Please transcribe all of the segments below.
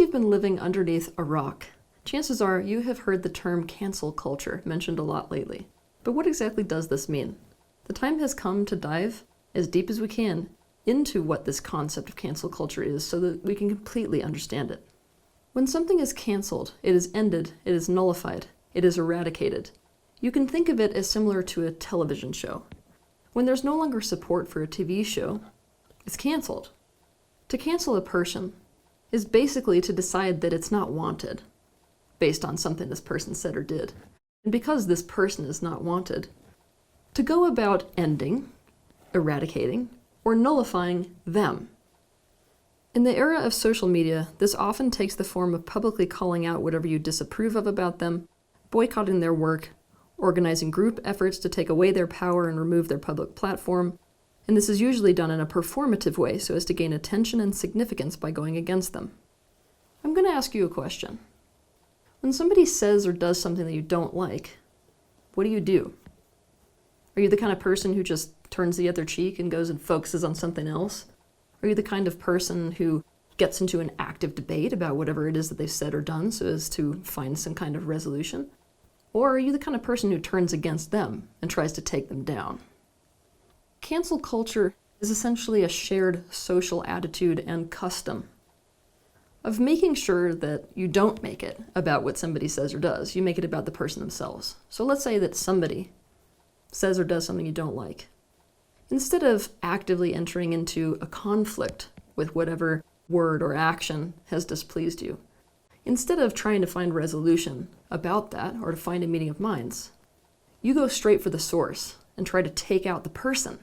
you've been living underneath a rock, chances are you have heard the term cancel culture mentioned a lot lately. But what exactly does this mean? The time has come to dive as deep as we can into what this concept of cancel culture is so that we can completely understand it. When something is canceled, it is ended, it is nullified, it is eradicated. You can think of it as similar to a television show. When there's no longer support for a TV show, it's canceled. To cancel a person is basically to decide that it's not wanted, based on something this person said or did. And because this person is not wanted, to go about ending, eradicating, or nullifying them. In the era of social media, this often takes the form of publicly calling out whatever you disapprove of about them, boycotting their work, organizing group efforts to take away their power and remove their public platform, and this is usually done in a performative way so as to gain attention and significance by going against them. I'm going to ask you a question. When somebody says or does something that you don't like, what do? Are you the kind of person who just turns the other cheek and goes and focuses on something else? Are you the kind of person who gets into an active debate about whatever it is that they've said or done so as to find some kind of resolution? Or are you the kind of person who turns against them and tries to take them down? Cancel culture is essentially a shared social attitude and custom of making sure that you don't make it about what somebody says or does. You make it about the person themselves. So let's say that somebody says or does something you don't like. Instead of actively entering into a conflict with whatever word or action has displeased you, instead of trying to find resolution about that or to find a meeting of minds, you go straight for the source and try to take out the person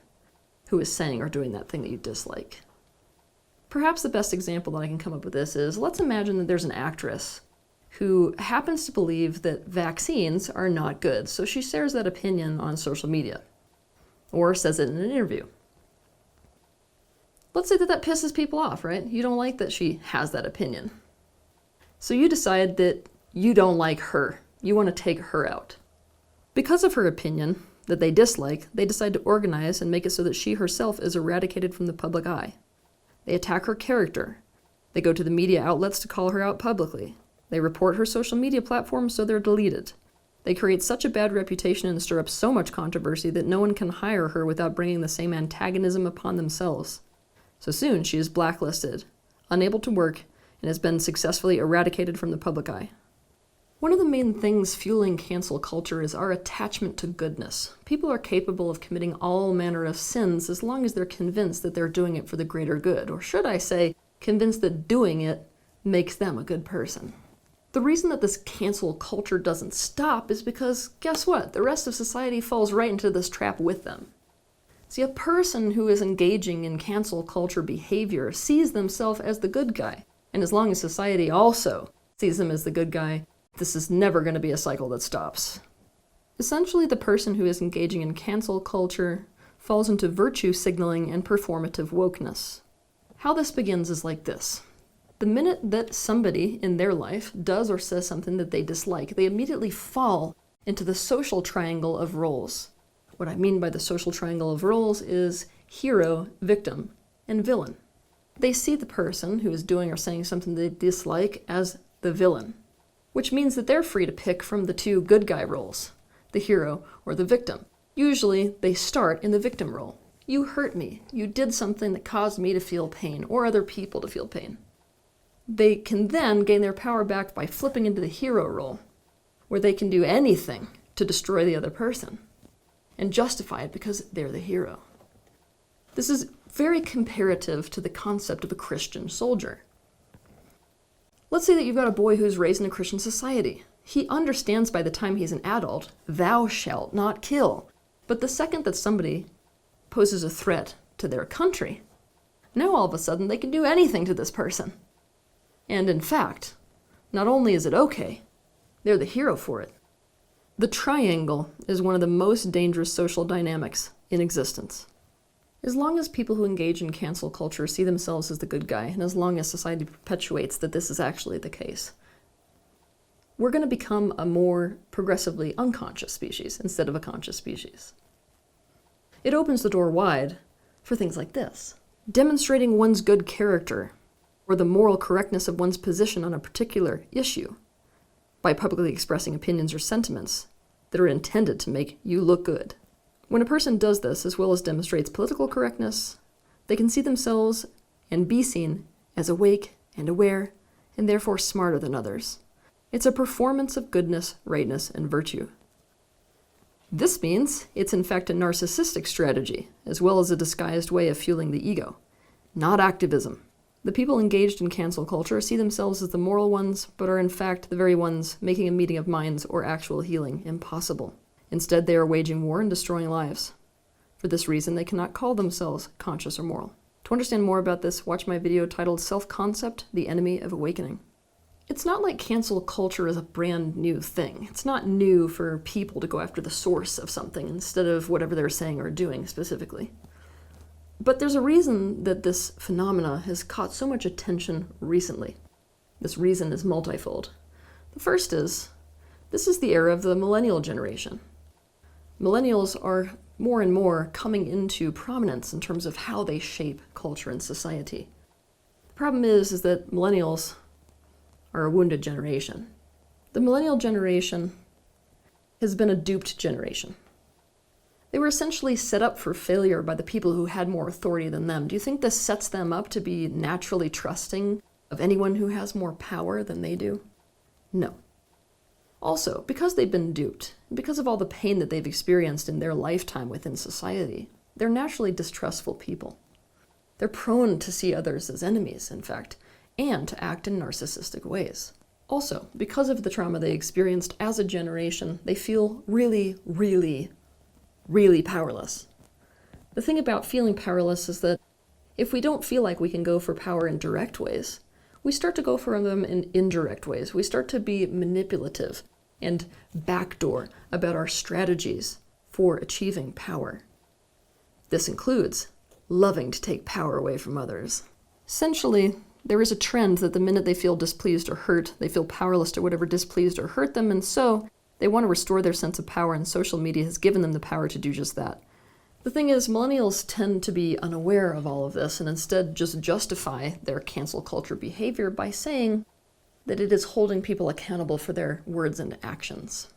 who is saying or doing that thing that you dislike. Perhaps the best example that I can come up with this is, let's imagine that there's an actress who happens to believe that vaccines are not good, so she shares that opinion on social media, or says it in an interview. Let's say that pisses people off, right? You don't like that she has that opinion. So you decide that you don't like her. You want to take her out. Because of her opinion that they dislike, they decide to organize and make it so that she herself is eradicated from the public eye. They attack her character. They go to the media outlets to call her out publicly. They report her social media platforms so they're deleted. They create such a bad reputation and stir up so much controversy that no one can hire her without bringing the same antagonism upon themselves. So soon she is blacklisted, unable to work, and has been successfully eradicated from the public eye. One of the main things fueling cancel culture is our attachment to goodness. People are capable of committing all manner of sins as long as they're convinced that they're doing it for the greater good, or should I say, convinced that doing it makes them a good person. The reason that this cancel culture doesn't stop is because, guess what? The rest of society falls right into this trap with them. See, a person who is engaging in cancel culture behavior sees themselves as the good guy, and as long as society also sees them as the good guy, this is never going to be a cycle that stops. Essentially, the person who is engaging in cancel culture falls into virtue signaling and performative wokeness. How this begins is like this. The minute that somebody in their life does or says something that they dislike, they immediately fall into the social triangle of roles. What I mean by the social triangle of roles is hero, victim, and villain. They see the person who is doing or saying something they dislike as the villain, which means that they're free to pick from the two good guy roles, the hero or the victim. Usually, they start in the victim role. You hurt me. You did something that caused me to feel pain, or other people to feel pain. They can then gain their power back by flipping into the hero role, where they can do anything to destroy the other person, and justify it because they're the hero. This is very comparative to the concept of a Christian soldier. Let's say that you've got a boy who's raised in a Christian society. He understands by the time he's an adult, thou shalt not kill. But the second that somebody poses a threat to their country, now all of a sudden they can do anything to this person. And in fact, not only is it okay, they're the hero for it. The triangle is one of the most dangerous social dynamics in existence. As long as people who engage in cancel culture see themselves as the good guy, and as long as society perpetuates that this is actually the case, we're going to become a more progressively unconscious species instead of a conscious species. It opens the door wide for things like this. Demonstrating one's good character or the moral correctness of one's position on a particular issue by publicly expressing opinions or sentiments that are intended to make you look good. When a person does this, as well as demonstrates political correctness, they can see themselves and be seen as awake and aware, and therefore smarter than others. It's a performance of goodness, rightness, and virtue. This means it's in fact a narcissistic strategy, as well as a disguised way of fueling the ego, not activism. The people engaged in cancel culture see themselves as the moral ones, but are in fact the very ones making a meeting of minds or actual healing impossible. Instead, they are waging war and destroying lives. For this reason, they cannot call themselves conscious or moral. To understand more about this, watch my video titled Self-Concept, the Enemy of Awakening. It's not like cancel culture is a brand new thing. It's not new for people to go after the source of something instead of whatever they're saying or doing specifically. But there's a reason that this phenomena has caught so much attention recently. This reason is multifold. The first is, this is the era of the millennial generation. Millennials are more and more coming into prominence in terms of how they shape culture and society. The problem is that millennials are a wounded generation. The millennial generation has been a duped generation. They were essentially set up for failure by the people who had more authority than them. Do you think this sets them up to be naturally trusting of anyone who has more power than they do? No. Also, because they've been duped, and because of all the pain that they've experienced in their lifetime within society, they're naturally distrustful people. They're prone to see others as enemies, in fact, and to act in narcissistic ways. Also, because of the trauma they experienced as a generation, they feel really, really, really powerless. The thing about feeling powerless is that if we don't feel like we can go for power in direct ways, we start to go for them in indirect ways. We start to be manipulative and backdoor about our strategies for achieving power. This includes loving to take power away from others. Essentially, there is a trend that the minute they feel displeased or hurt, they feel powerless to whatever displeased or hurt them, and so they want to restore their sense of power, and social media has given them the power to do just that. The thing is, millennials tend to be unaware of all of this and instead just justify their cancel culture behavior by saying that it is holding people accountable for their words and actions.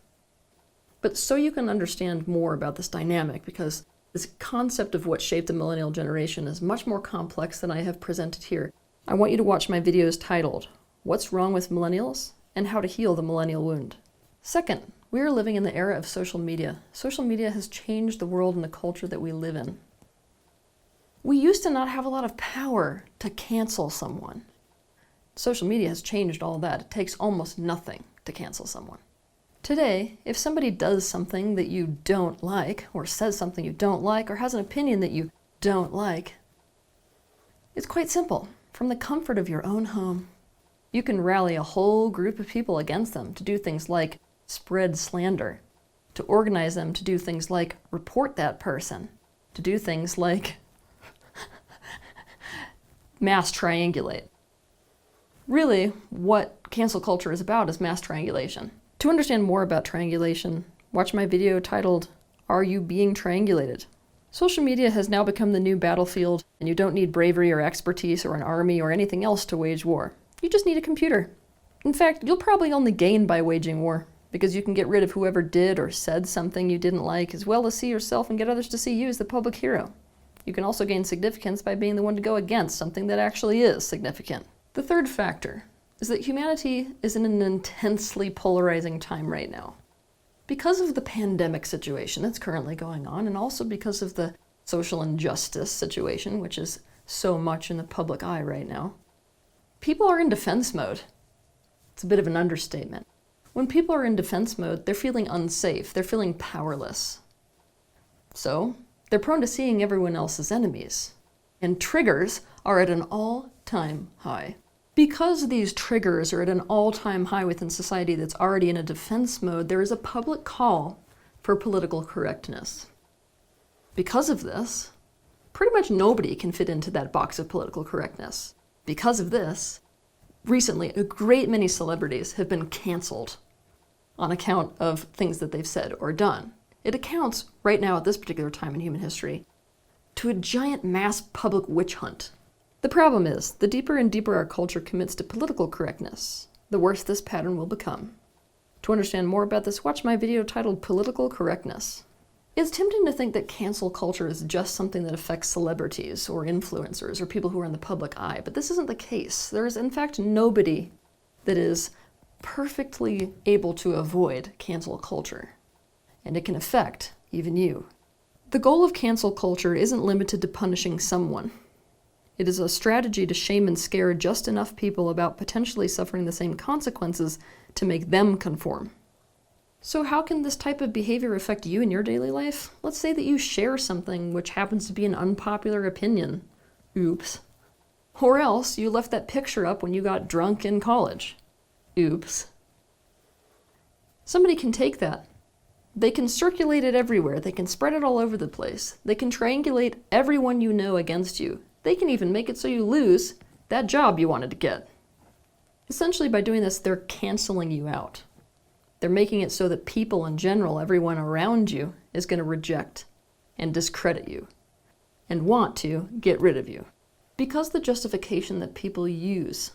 But so you can understand more about this dynamic, because this concept of what shaped the millennial generation is much more complex than I have presented here, I want you to watch my videos titled, What's Wrong with Millennials and How to Heal the Millennial Wound. Second, we are living in the era of social media. Social media has changed the world and the culture that we live in. We used to not have a lot of power to cancel someone. Social media has changed all that. It takes almost nothing to cancel someone. Today, if somebody does something that you don't like, or says something you don't like, or has an opinion that you don't like, it's quite simple. From the comfort of your own home, you can rally a whole group of people against them to do things like spread slander, to organize them to do things like report that person, to do things like mass triangulate. Really, what cancel culture is about is mass triangulation. To understand more about triangulation, watch my video titled, Are You Being Triangulated? Social media has now become the new battlefield, and you don't need bravery or expertise or an army or anything else to wage war. You just need a computer. In fact, you'll probably only gain by waging war, because you can get rid of whoever did or said something you didn't like, as well as see yourself and get others to see you as the public hero. You can also gain significance by being the one to go against something that actually is significant. The third factor is that humanity is in an intensely polarizing time right now. Because of the pandemic situation that's currently going on, and also because of the social injustice situation, which is so much in the public eye right now, people are in defense mode. It's a bit of an understatement. When people are in defense mode, they're feeling unsafe, they're feeling powerless. So, they're prone to seeing everyone else as enemies. And triggers are at an all-time high. Because these triggers are at an all-time high within society that's already in a defense mode, there is a public call for political correctness. Because of this, pretty much nobody can fit into that box of political correctness. Because of this, recently, a great many celebrities have been canceled on account of things that they've said or done. It accounts, right now at this particular time in human history, to a giant mass public witch hunt The problem is, the deeper and deeper our culture commits to political correctness, the worse this pattern will become. To understand more about this, watch my video titled Political Correctness. It's tempting to think that cancel culture is just something that affects celebrities or influencers or people who are in the public eye, but this isn't the case. There is, in fact, nobody that is perfectly able to avoid cancel culture, and it can affect even you. The goal of cancel culture isn't limited to punishing someone. It is a strategy to shame and scare just enough people about potentially suffering the same consequences to make them conform. So how can this type of behavior affect you in your daily life? Let's say that you share something which happens to be an unpopular opinion. Oops. Or else you left that picture up when you got drunk in college. Oops. Somebody can take that. They can circulate it everywhere. They can spread it all over the place. They can triangulate everyone you know against you. They can even make it so you lose that job you wanted to get. Essentially, by doing this, they're canceling you out. They're making it so that people in general, everyone around you, is going to reject and discredit you and want to get rid of you. Because the justification that people use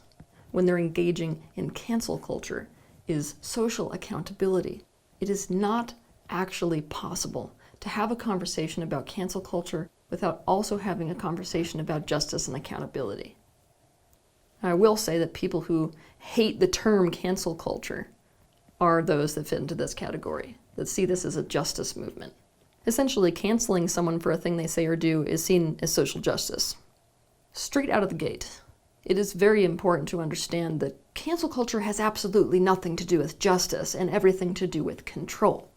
when they're engaging in cancel culture is social accountability, it is not actually possible to have a conversation about cancel culture without also having a conversation about justice and accountability. I will say that people who hate the term cancel culture are those that fit into this category, that see this as a justice movement. Essentially, canceling someone for a thing they say or do is seen as social justice. Straight out of the gate, it is very important to understand that cancel culture has absolutely nothing to do with justice and everything to do with control.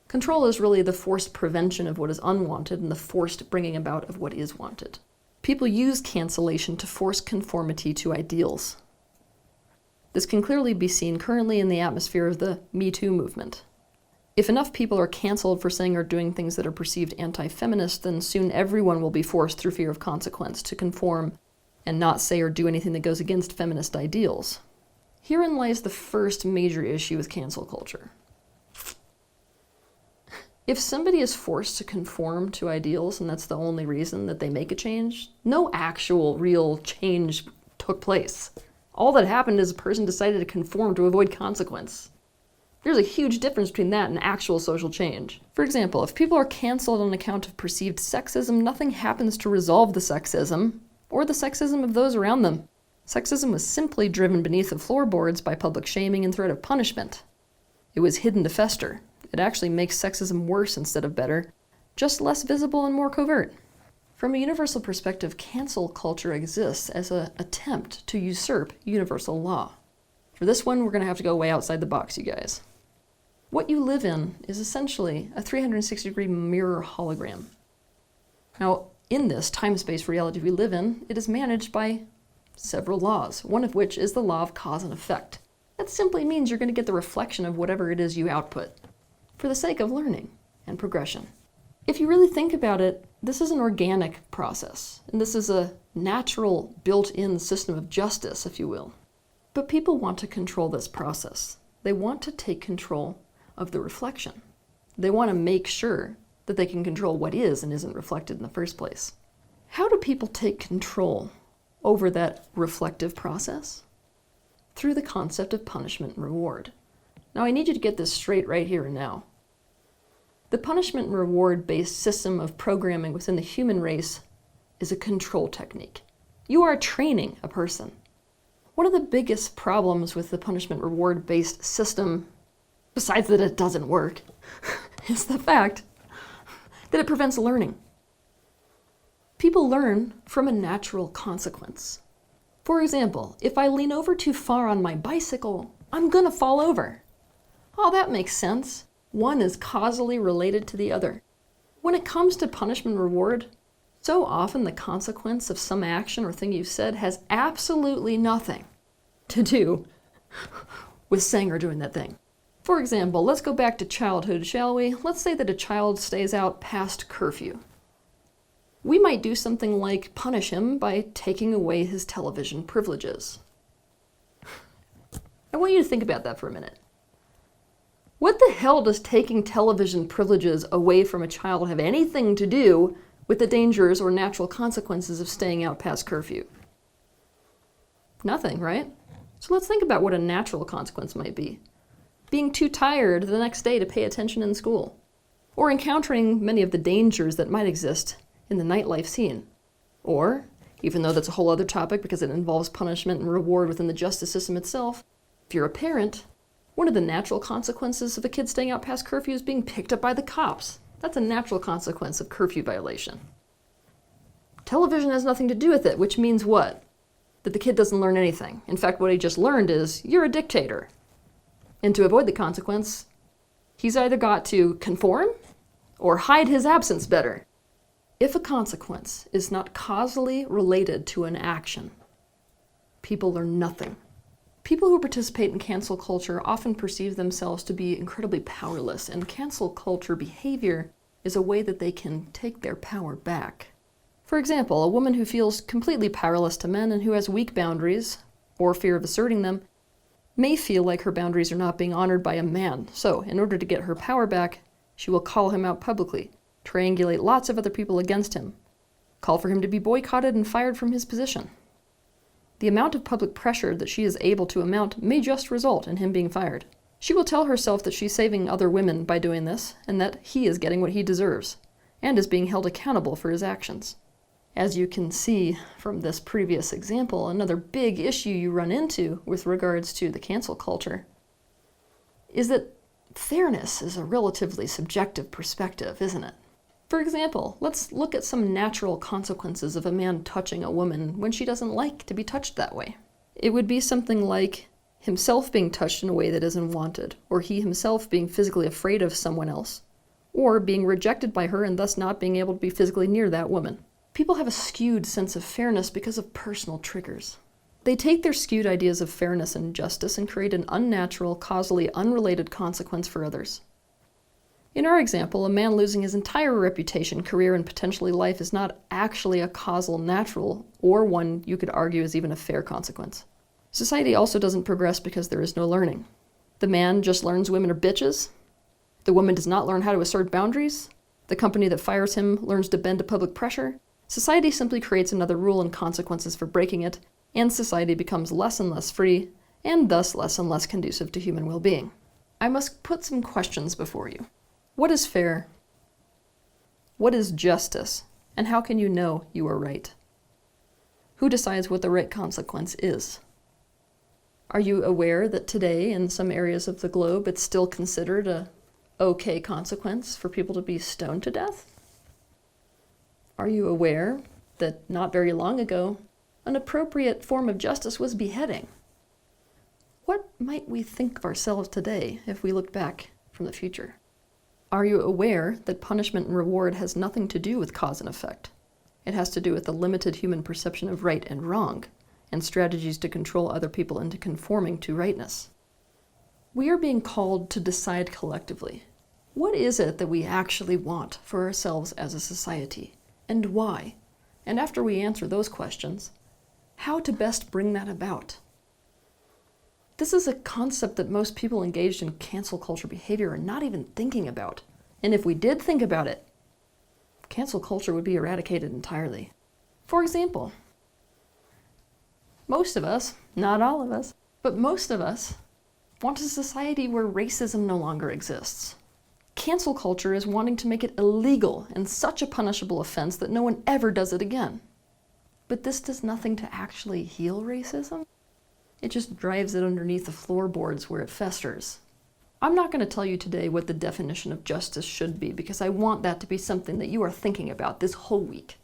Control is really the forced prevention of what is unwanted and the forced bringing about of what is wanted. People use cancellation to force conformity to ideals. This can clearly be seen currently in the atmosphere of the Me Too movement. If enough people are canceled for saying or doing things that are perceived anti-feminist, then soon everyone will be forced through fear of consequence to conform and not say or do anything that goes against feminist ideals. Herein lies the first major issue with cancel culture. If somebody is forced to conform to ideals and that's the only reason that they make a change, no actual real change took place. All that happened is a person decided to conform to avoid consequence. There's a huge difference between that and actual social change. For example, if people are canceled on account of perceived sexism, nothing happens to resolve the sexism or the sexism of those around them. Sexism was simply driven beneath the floorboards by public shaming and threat of punishment. It was hidden to fester. It actually makes sexism worse instead of better, just less visible and more covert. From a universal perspective, cancel culture exists as an attempt to usurp universal law. For this one, we're going to have to go way outside the box, you guys. What you live in is essentially a 360-degree mirror hologram. Now, in this time-space reality we live in, it is managed by several laws, one of which is the law of cause and effect. That simply means you're going to get the reflection of whatever it is you output, for the sake of learning and progression. If you really think about it, this is an organic process, and this is a natural, built-in system of justice, if you will. But people want to control this process. They want to take control of the reflection. They want to make sure that they can control what is and isn't reflected in the first place. How do people take control over that reflective process? Through the concept of punishment and reward. Now, I need you to get this straight right here and now. The punishment and reward-based system of programming within the human race is a control technique. You are training a person. One of the biggest problems with the punishment reward-based system, besides that it doesn't work, is the fact that it prevents learning. People learn from a natural consequence. For example, if I lean over too far on my bicycle, I'm gonna fall over. Oh, that makes sense. One is causally related to the other. When it comes to punishment and reward, so often the consequence of some action or thing you've said has absolutely nothing to do with saying or doing that thing. For example, let's go back to childhood, shall we? Let's say that a child stays out past curfew. We might do something like punish him by taking away his television privileges. I want you to think about that for a minute. What the hell does taking television privileges away from a child have anything to do with the dangers or natural consequences of staying out past curfew? Nothing, right? So let's think about what a natural consequence might be. Being too tired the next day to pay attention in school, or encountering many of the dangers that might exist in the nightlife scene. Or, even though that's a whole other topic because it involves punishment and reward within the justice system itself, if you're a parent, one of the natural consequences of a kid staying out past curfew is being picked up by the cops. That's a natural consequence of curfew violation. Television has nothing to do with it, which means what? That the kid doesn't learn anything. In fact, what he just learned is, you're a dictator. And to avoid the consequence, he's either got to conform or hide his absence better. If a consequence is not causally related to an action, people learn nothing. People who participate in cancel culture often perceive themselves to be incredibly powerless, and cancel culture behavior is a way that they can take their power back. For example, a woman who feels completely powerless to men and who has weak boundaries, or fear of asserting them, may feel like her boundaries are not being honored by a man. So, in order to get her power back, she will call him out publicly, triangulate lots of other people against him, call for him to be boycotted and fired from his position. The amount of public pressure that she is able to amount may just result in him being fired. She will tell herself that she's saving other women by doing this, and that he is getting what he deserves, and is being held accountable for his actions. As you can see from this previous example, another big issue you run into with regards to the cancel culture is that fairness is a relatively subjective perspective, isn't it? For example, let's look at some natural consequences of a man touching a woman when she doesn't like to be touched that way. It would be something like himself being touched in a way that isn't wanted, or he himself being physically afraid of someone else, or being rejected by her and thus not being able to be physically near that woman. People have a skewed sense of fairness because of personal triggers. They take their skewed ideas of fairness and justice and create an unnatural, causally unrelated consequence for others. In our example, a man losing his entire reputation, career, and potentially life is not actually a causal, natural, or one you could argue is even a fair consequence. Society also doesn't progress because there is no learning. The man just learns women are bitches. The woman does not learn how to assert boundaries. The company that fires him learns to bend to public pressure. Society simply creates another rule and consequences for breaking it, and society becomes less and less free, and thus less and less conducive to human well-being. I must put some questions before you. What is fair? What is justice? And how can you know you are right? Who decides what the right consequence is? Are you aware that today, in some areas of the globe, it's still considered a okay consequence for people to be stoned to death? Are you aware that not very long ago, an appropriate form of justice was beheading? What might we think of ourselves today if we look back from the future? Are you aware that punishment and reward has nothing to do with cause and effect? It has to do with the limited human perception of right and wrong, and strategies to control other people into conforming to rightness. We are being called to decide collectively. What is it that we actually want for ourselves as a society, and why? And after we answer those questions, how to best bring that about? This is a concept that most people engaged in cancel culture behavior are not even thinking about. And if we did think about it, cancel culture would be eradicated entirely. For example, most of us, not all of us, but most of us, want a society where racism no longer exists. Cancel culture is wanting to make it illegal and such a punishable offense that no one ever does it again. But this does nothing to actually heal racism. It just drives it underneath the floorboards where it festers. I'm not going to tell you today what the definition of justice should be, because I want that to be something that you are thinking about this whole week.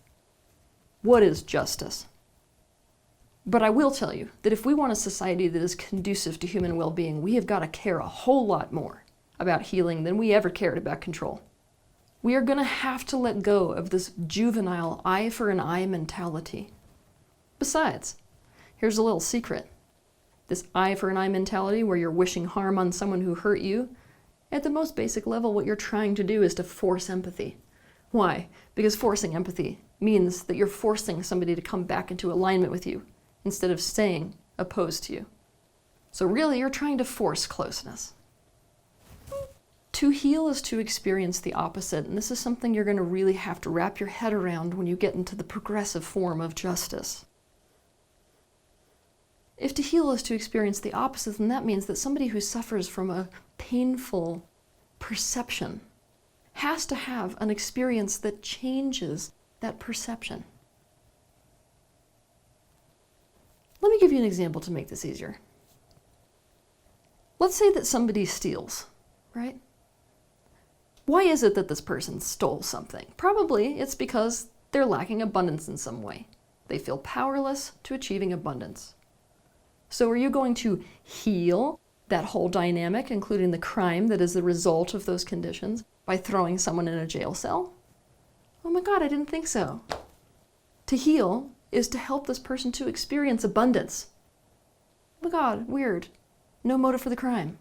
What is justice? But I will tell you that if we want a society that is conducive to human well-being, we have got to care a whole lot more about healing than we ever cared about control. We are going to have to let go of this juvenile eye for an eye mentality. Besides, here's a little secret. This eye for an eye mentality where you're wishing harm on someone who hurt you, at the most basic level, what you're trying to do is to force empathy. Why? Because forcing empathy means that you're forcing somebody to come back into alignment with you instead of staying opposed to you. So really, you're trying to force closeness. To heal is to experience the opposite, and this is something you're going to really have to wrap your head around when you get into the progressive form of justice. If to heal is to experience the opposite, then that means that somebody who suffers from a painful perception has to have an experience that changes that perception. Let me give you an example to make this easier. Let's say that somebody steals, right? Why is it that this person stole something? Probably it's because they're lacking abundance in some way. They feel powerless to achieving abundance. So are you going to heal that whole dynamic, including the crime that is the result of those conditions, by throwing someone in a jail cell? Oh my God, I didn't think so. To heal is to help this person to experience abundance. Oh my God, weird. No motive for the crime.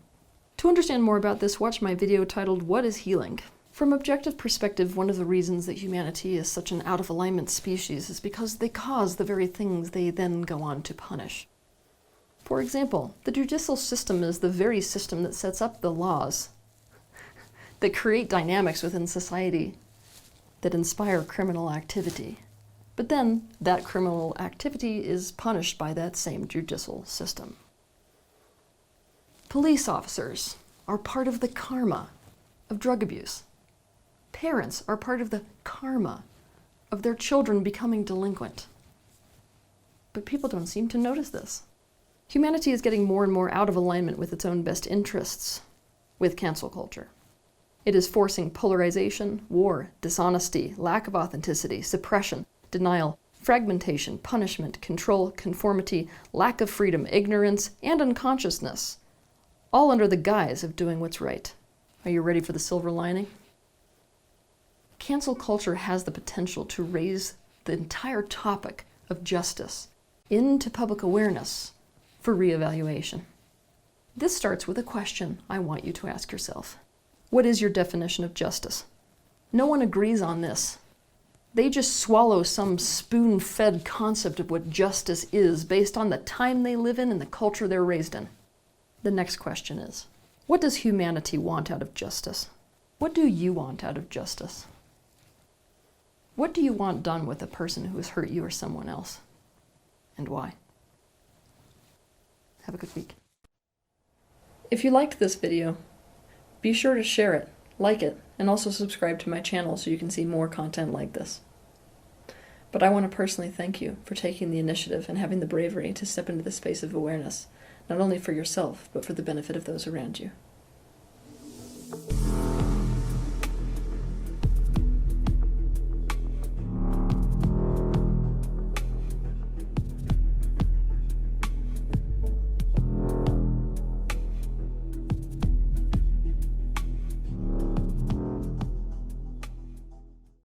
To understand more about this, watch my video titled, "What is Healing?" From objective perspective, one of the reasons that humanity is such an out-of-alignment species is because they cause the very things they then go on to punish. For example, the judicial system is the very system that sets up the laws that create dynamics within society that inspire criminal activity. But then that criminal activity is punished by that same judicial system. Police officers are part of the karma of drug abuse. Parents are part of the karma of their children becoming delinquent. But people don't seem to notice this. Humanity is getting more and more out of alignment with its own best interests with cancel culture. It is forcing polarization, war, dishonesty, lack of authenticity, suppression, denial, fragmentation, punishment, control, conformity, lack of freedom, ignorance, and unconsciousness, all under the guise of doing what's right. Are you ready for the silver lining? Cancel culture has the potential to raise the entire topic of justice into public awareness for reevaluation. This starts with a question I want you to ask yourself. What is your definition of justice? No one agrees on this. They just swallow some spoon-fed concept of what justice is based on the time they live in and the culture they're raised in. The next question is, what does humanity want out of justice? What do you want out of justice? What do you want done with a person who has hurt you or someone else? And why? Have a good week. If you liked this video, be sure to share it, like it, and also subscribe to my channel so you can see more content like this. But I want to personally thank you for taking the initiative and having the bravery to step into the space of awareness, not only for yourself, but for the benefit of those around you.